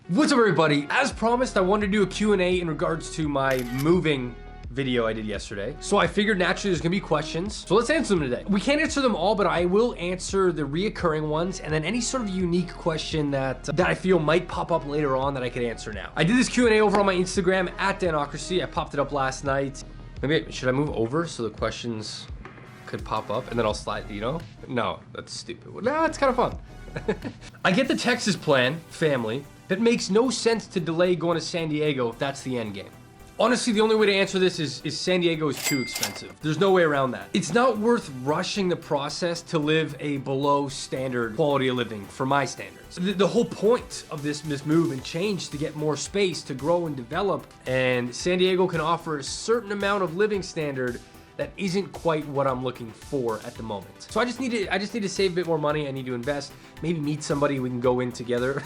What's up, everybody? As promised, I wanted to do a Q&A in regards to my moving video I did yesterday. So I figured naturally there's gonna be questions. So let's answer them today. We can't answer them all, but I will answer the reoccurring ones and then any sort of unique question that I feel might pop up later on that I could answer now. I did this Q&A over on my Instagram at Danocracy. I popped it up last night. Maybe, should I move over so the questions could pop up and then I'll slide, you know? No, that's stupid. No, it's kind of fun. I get the Texas plan, family. That makes no sense to delay going to San Diego if that's the end game. Honestly, the only way to answer this is San Diego is too expensive. There's no way around that. It's not worth rushing the process to live a below standard quality of living for my standards. The whole point of this move and change is to get more space to grow and develop, and San Diego can offer a certain amount of living standard that isn't quite what I'm looking for at the moment. So I just need to save a bit more money. I need to invest, maybe meet somebody we can go in together.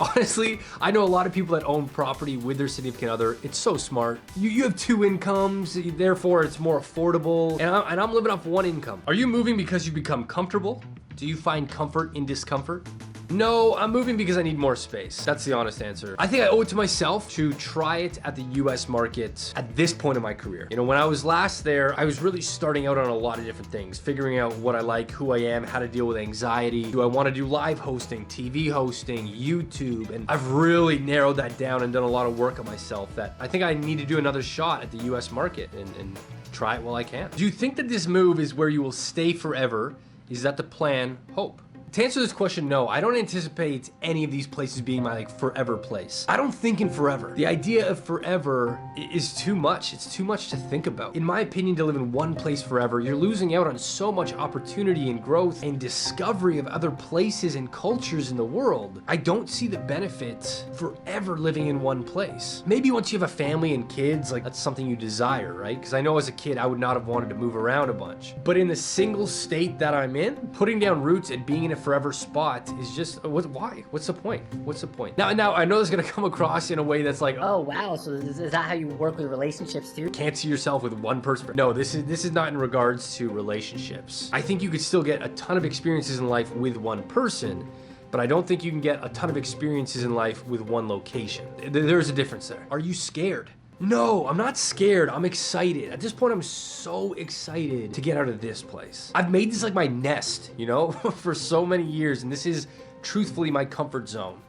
Honestly, I know a lot of people that own property with their significant other. It's so smart. You have two incomes, therefore it's more affordable. And I'm living off one income. Are you moving because you become comfortable? Do you find comfort in discomfort? No, I'm moving because I need more space. That's the honest answer. I think I owe it to myself to try it at the US market at this point in my career. You know, when I was last there, I was really starting out on a lot of different things, figuring out what I like, who I am, how to deal with anxiety. Do I want to do live hosting, TV hosting, YouTube? And I've really narrowed that down and done a lot of work on myself that I think I need to do another shot at the US market and try it while I can. Do you think that this move is where you will stay forever? Is that the plan? Hope. To answer this question, no, I don't anticipate any of these places being my forever place. I don't think in forever. The idea of forever is too much. It's too much to think about. In my opinion, to live in one place forever, you're losing out on so much opportunity and growth and discovery of other places and cultures in the world. I don't see the benefit forever living in one place. Maybe once you have a family and kids, like that's something you desire, right? Because I know as a kid, I would not have wanted to move around a bunch. But in the single state that I'm in, putting down roots and being in a forever spot is just why? What's the point? What's the point? Now I know this is gonna come across in a way that's like, oh wow, so is that how you work with relationships too? Can't see yourself with one person. No, this is not in regards to relationships. I think you could still get a ton of experiences in life with one person, but I don't think you can get a ton of experiences in life with one location. There's a difference there. Are you scared? No, I'm not scared. I'm excited. At this point, I'm so excited to get out of this place. I've made this like my nest, you know, for so many years, and this is truthfully my comfort zone.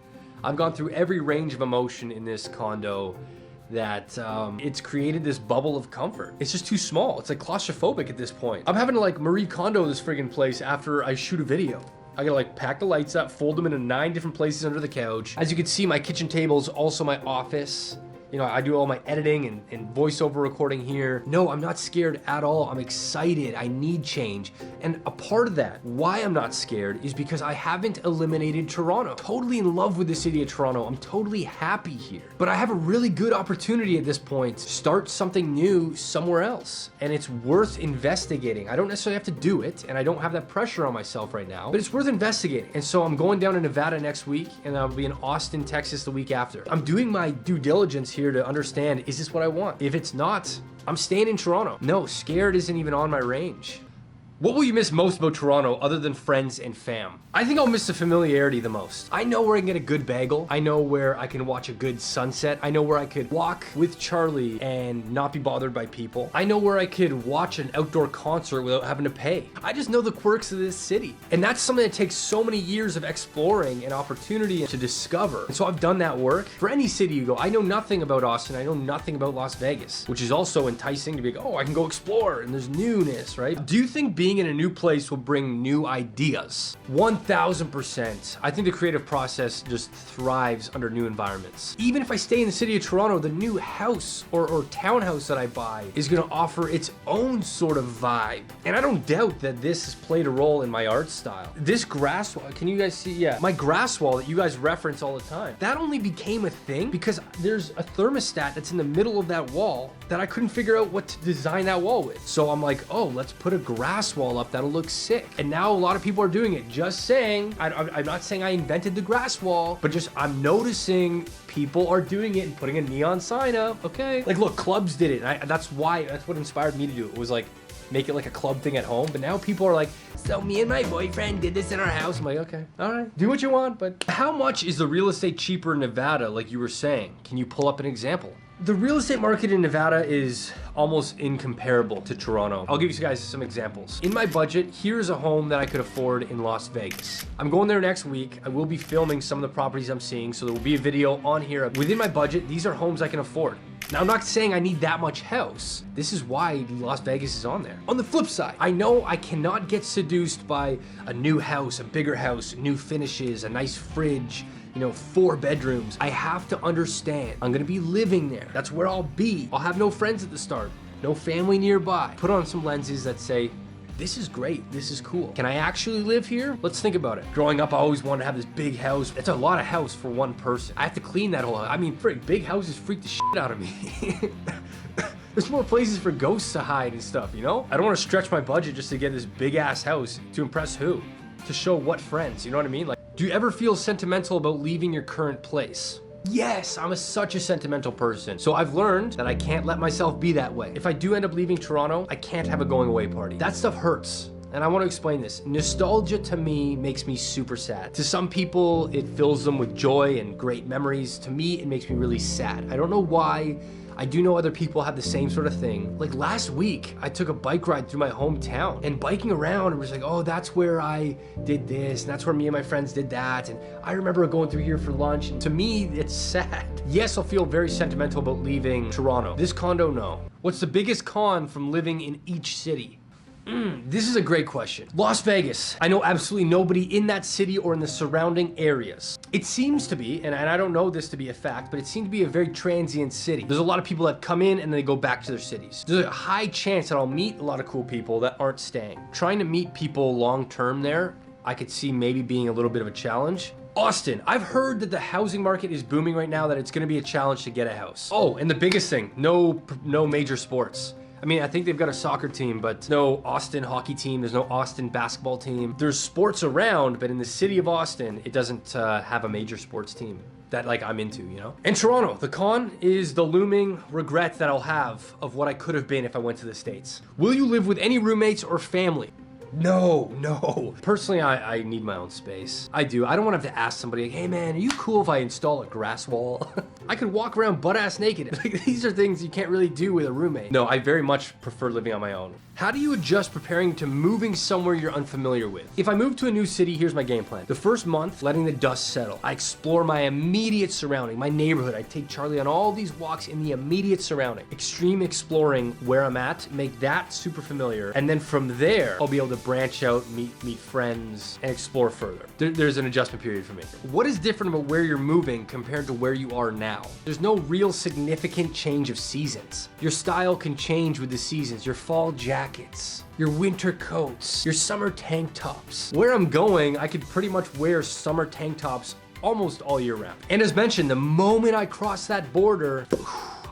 I've gone through every range of emotion in this condo that it's created this bubble of comfort. It's just too small. It's like claustrophobic at this point. I'm having to like Marie Kondo this friggin' place after I shoot a video. I gotta like pack the lights up, fold them into 9 different places under the couch. As you can see, my kitchen table is also my office. You know, I do all my editing and voiceover recording here. No, I'm not scared at all. I'm excited. I need change. And a part of that, why I'm not scared, is because I haven't eliminated Toronto. Totally in love with the city of Toronto. I'm totally happy here. But I have a really good opportunity at this point to start something new somewhere else. And it's worth investigating. I don't necessarily have to do it, and I don't have that pressure on myself right now, but it's worth investigating. And so I'm going down to Nevada next week, and I'll be in Austin, Texas the week after. I'm doing my due diligence here to understand, is this what I want? If it's not, I'm staying in Toronto. No, scared isn't even on my range. What will you miss most about Toronto other than friends and fam? I think I'll miss the familiarity the most. I know where I can get a good bagel. I know where I can watch a good sunset. I know where I could walk with Charlie and not be bothered by people. I know where I could watch an outdoor concert without having to pay. I just know the quirks of this city. And that's something that takes so many years of exploring and opportunity to discover. And so I've done that work. For any city you go, I know nothing about Austin. I know nothing about Las Vegas, which is also enticing to be like, oh, I can go explore and there's newness, right? Do you think being in a new place will bring new ideas? 1000%. I think the creative process just thrives under new environments. Even if I stay in the city of Toronto, the new house or townhouse that I buy is gonna offer its own sort of vibe. And I don't doubt that this has played a role in my art style. This grass wall, can you guys see? Yeah, my grass wall that you guys reference all the time, that only became a thing because there's a thermostat that's in the middle of that wall that I couldn't figure out what to design that wall with. So I'm like, oh, let's put a grass wall up that'll look sick. And now a lot of people are doing it. Just saying, I'm not saying I invented the grass wall, but just I'm noticing people are doing it and putting a neon sign up. Okay, like look, clubs did it. And that's what inspired me to do it. It was like, make it like a club thing at home. But now people are like, so me and my boyfriend did this in our house. I'm like, okay, all right, do what you want. But how much is the real estate cheaper in Nevada, like you were saying? Can you pull up an example? The real estate market in Nevada is almost incomparable to Toronto. I'll give you guys some examples. In my budget, here's a home that I could afford in Las Vegas. I'm going there next week. I will be filming some of the properties I'm seeing, so there will be a video on here. Within my budget, these are homes I can afford. Now, I'm not saying I need that much house. This is why Las Vegas is on there. On the flip side, I know I cannot get seduced by a new house, a bigger house, new finishes, a nice fridge, 4 bedrooms. I have to understand I'm gonna be living there. That's where I'll be. I'll have no friends at the start, no family nearby. Put on some lenses that say, this is great, this is cool. Can I actually live here? Let's think about it. Growing up, I always wanted to have this big house. It's a lot of house for one person. I have to clean that whole house. I mean, big houses freak the shit out of me. There's more places for ghosts to hide and stuff, I don't want to stretch my budget just to get this big ass house. To impress who? To show what friends, you know what I mean? Like, do you ever feel sentimental about leaving your current place? Yes, I'm such a sentimental person. So I've learned that I can't let myself be that way. If I do end up leaving Toronto, I can't have a going away party. That stuff hurts. And I want to explain this. Nostalgia to me makes me super sad. To some people, it fills them with joy and great memories. To me, it makes me really sad. I don't know why. I do know other people have the same sort of thing. Like last week, I took a bike ride through my hometown, and biking around, it was like, oh, that's where I did this, and that's where me and my friends did that, and I remember going through here for lunch, and to me, it's sad. Yes, I'll feel very sentimental about leaving Toronto. This condo, no. What's the biggest con from living in each city? This is a great question. Las Vegas. I know absolutely nobody in that city or in the surrounding areas. It seems to be, and I don't know this to be a fact, but it seems to be a very transient city. There's a lot of people that come in and they go back to their cities. There's a high chance that I'll meet a lot of cool people that aren't staying. Trying to meet people long term there, I could see maybe being a little bit of a challenge. Austin, I've heard that the housing market is booming right now, that it's gonna be a challenge to get a house. Oh, and the biggest thing, no major sports. I mean, I think they've got a soccer team, but no Austin hockey team. There's no Austin basketball team. There's sports around, but in the city of Austin, it doesn't have a major sports team that I'm into, And Toronto, the con is the looming regret that I'll have of what I could have been if I went to the States. Will you live with any roommates or family? No. Personally, I need my own space. I do. I don't want to have to ask somebody, like, hey man, are you cool if I install a grass wall? I could walk around butt-ass naked. These are things you can't really do with a roommate. No, I very much prefer living on my own. How do you adjust preparing to moving somewhere you're unfamiliar with? If I move to a new city, here's my game plan. The first month, letting the dust settle. I explore my immediate surrounding, my neighborhood. I take Charlie on all these walks in the immediate surrounding. Extreme exploring where I'm at, make that super familiar. And then from there, I'll be able to branch out, meet friends, and explore further. There's an adjustment period for me. What is different about where you're moving compared to where you are now? There's no real significant change of seasons. Your style can change with the seasons. Your fall jackets, your winter coats, your summer tank tops. Where I'm going, I could pretty much wear summer tank tops almost all year round. And as mentioned, the moment I cross that border,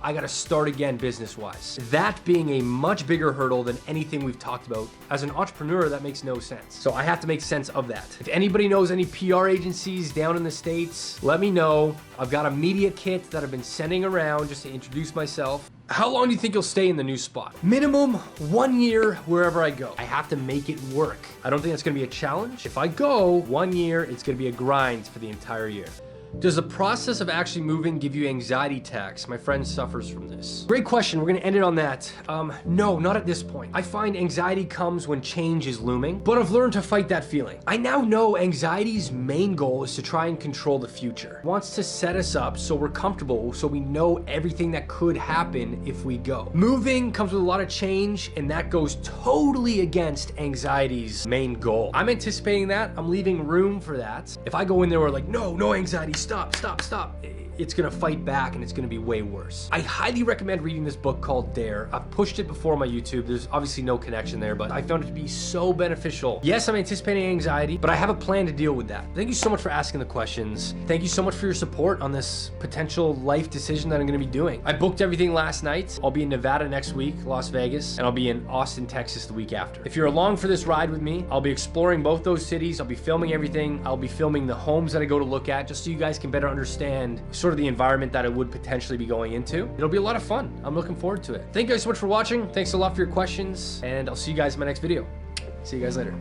I gotta start again business-wise. That being a much bigger hurdle than anything we've talked about. As an entrepreneur, that makes no sense. So I have to make sense of that. If anybody knows any PR agencies down in the States, let me know. I've got a media kit that I've been sending around just to introduce myself. How long do you think you'll stay in the new spot? Minimum 1 year wherever I go. I have to make it work. I don't think that's gonna be a challenge. If I go 1 year, it's gonna be a grind for the entire year. Does the process of actually moving give you anxiety attacks? My friend suffers from this. Great question. We're gonna end it on that. No, not at this point. I find anxiety comes when change is looming, but I've learned to fight that feeling. I now know anxiety's main goal is to try and control the future. It wants to set us up so we're comfortable, so we know everything that could happen if we go. Moving comes with a lot of change, and that goes totally against anxiety's main goal. I'm anticipating that. I'm leaving room for that. If I go in there, we're like, no anxiety, stop. It's gonna fight back and it's gonna be way worse. I highly recommend reading this book called Dare. I've pushed it before on my YouTube. There's obviously no connection there, but I found it to be so beneficial. Yes, I'm anticipating anxiety, but I have a plan to deal with that. Thank you so much for asking the questions. Thank you so much for your support on this potential life decision that I'm gonna be doing. I booked everything last night. I'll be in Nevada next week, Las Vegas, and I'll be in Austin, Texas the week after. If you're along for this ride with me, I'll be exploring both those cities. I'll be filming everything. I'll be filming the homes that I go to look at, just so you guys guys can better understand sort of the environment that I would potentially be going into. It'll be a lot of fun. I'm looking forward to it. Thank you guys so much for watching. Thanks a lot for your questions, and I'll see you guys in my next video. See you guys later.